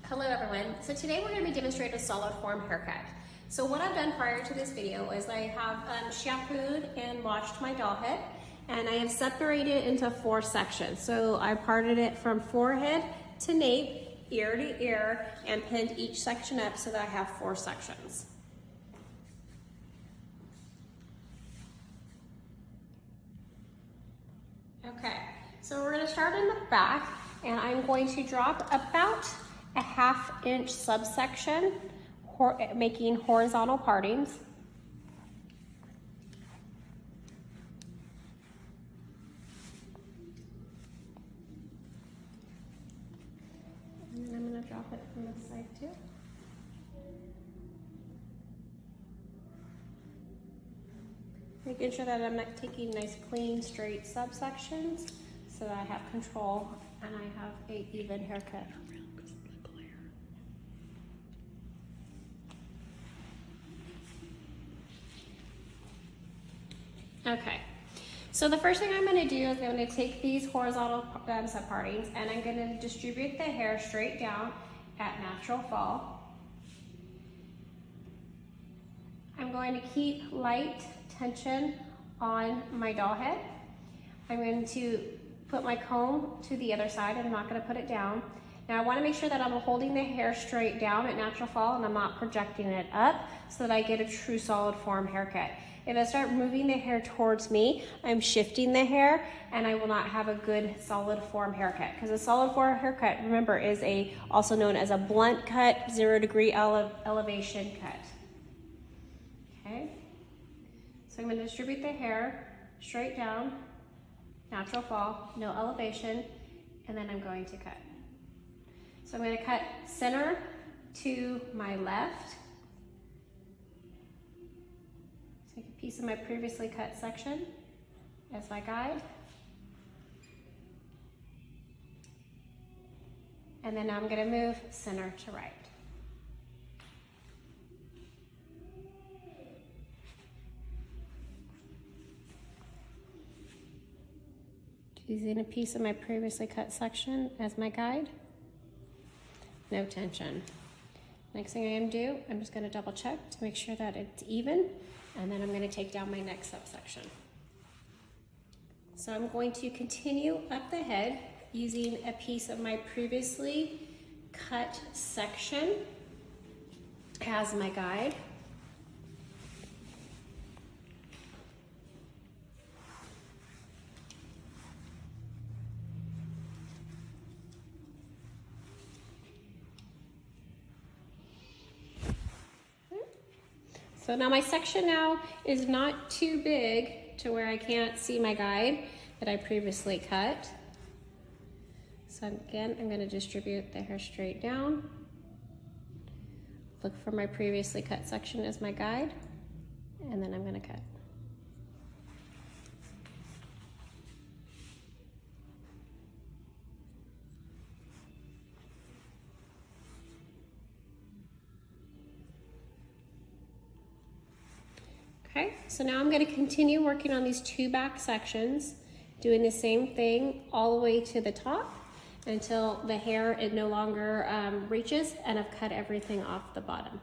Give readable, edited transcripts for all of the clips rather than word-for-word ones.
Hello everyone. So today we're going to be demonstrating a solid form haircut. So what I've done prior to this video is I have shampooed and washed my doll head, and I have separated it into 4 sections. So I parted it from forehead to nape, ear to ear, and pinned each section up so that I have 4 sections. Okay, so we're going to start in the back, and I'm going to drop about a 1/2 inch subsection, making horizontal partings. And then I'm going to drop it from this side too. Making sure that I'm not taking nice, clean, straight subsections so that I have control and I have an even haircut. Okay, so the first thing I'm going to do is I'm going to take these horizontal subpartings and I'm going to distribute the hair straight down at natural fall. I'm going to keep light tension on my doll head. I'm going to put my comb to the other side and I'm not going to put it down. Now I want to make sure that I'm holding the hair straight down at natural fall and I'm not projecting it up so that I get a true solid form haircut. If I start moving the hair towards me, I'm shifting the hair and I will not have a good solid form haircut. Because a solid form haircut, remember, is also known as a blunt cut, 0-degree elevation cut. Okay, so I'm going to distribute the hair straight down, natural fall, no elevation, and then I'm going to cut. So I'm going to cut center to my left. Take a piece of my previously cut section as my guide. And then I'm going to move center to right. Using a piece of my previously cut section as my guide. No tension. Next thing I'm going to do, I'm just going to double check to make sure that it's even, and then I'm going to take down my next subsection. So I'm going to continue up the head using a piece of my previously cut section as my guide. So now my section now is not too big to where I can't see my guide that I previously cut. So again, I'm going to distribute the hair straight down. Look for my previously cut section as my guide, and then I'm going to cut. Okay, so now I'm going to continue working on these 2 back sections, doing the same thing all the way to the top until the hair it no longer reaches and I've cut everything off the bottom.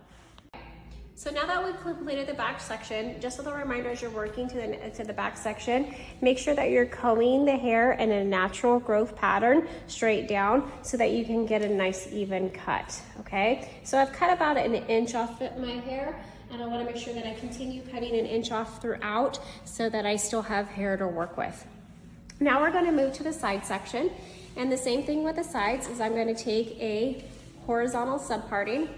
So now that we've completed the back section, just as a reminder as you're working to the back section, make sure that you're combing the hair in a natural growth pattern straight down so that you can get a nice even cut, okay? So I've cut about an inch off my hair, and I want to make sure that I continue cutting an inch off throughout so that I still have hair to work with. Now we're going to move to the side section, and the same thing with the sides is I'm going to take a horizontal subparting.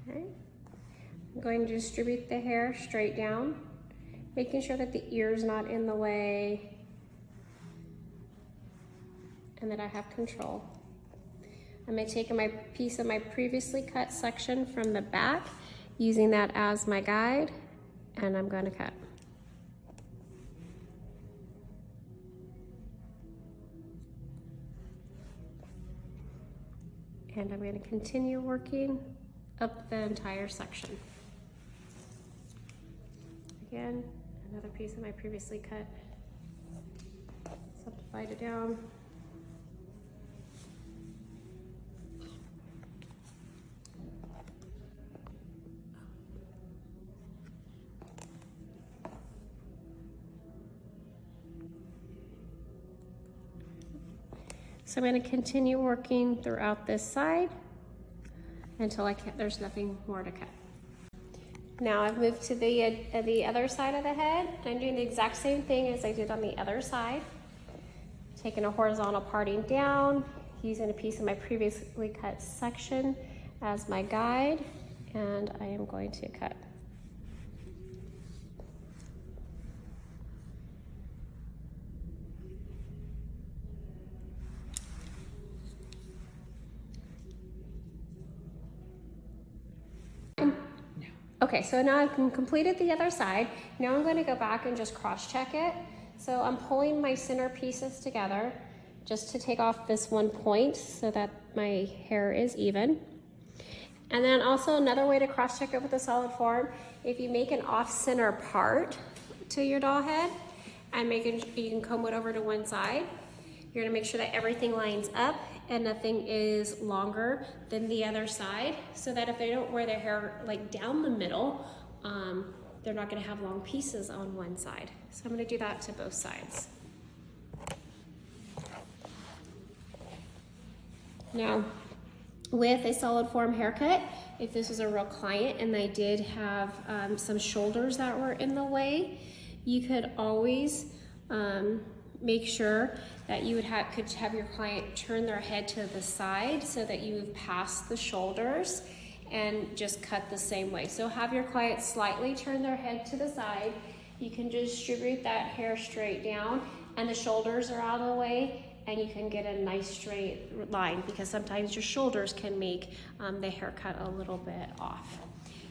Okay. I'm going to distribute the hair straight down, making sure that the ear is not in the way and that I have control. I'm going to take my piece of my previously cut section from the back, using that as my guide, and I'm going to cut. And I'm going to continue working up the entire section. Again, another piece of my previously cut. Subdivide it down. So I'm going to continue working throughout this side until there's nothing more to cut. Now I've moved to the other side of the head. I'm doing the exact same thing as I did on the other side. Taking a horizontal parting down, using a piece of my previously cut section as my guide, and I am going to cut. Okay, so now I've completed the other side. Now I'm going to go back and just cross-check it. So I'm pulling my center pieces together just to take off this one point so that my hair is even. And then also another way to cross-check it with a solid form, if you make an off-center part to your doll head and you can comb it over to one side, you're going to make sure that everything lines up and nothing is longer than the other side, so that if they don't wear their hair like down the middle, they're not going to have long pieces on one side. So I'm going to do that to both sides. Now, with a solid form haircut, if this was a real client and they did have some shoulders that were in the way, you could always make sure that you could have your client turn their head to the side so that you move past the shoulders and just cut the same way. So have your client slightly turn their head to the side. You can distribute that hair straight down and the shoulders are out of the way, and you can get a nice straight line, because sometimes your shoulders can make the haircut a little bit off.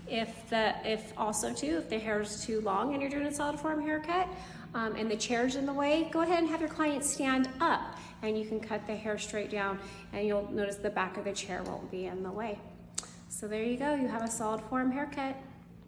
If the hair is too long and you're doing a solid form haircut and the chair's in the way, go ahead and have your client stand up and you can cut the hair straight down, and you'll notice the back of the chair won't be in the way. So there you go, you have a solid form haircut.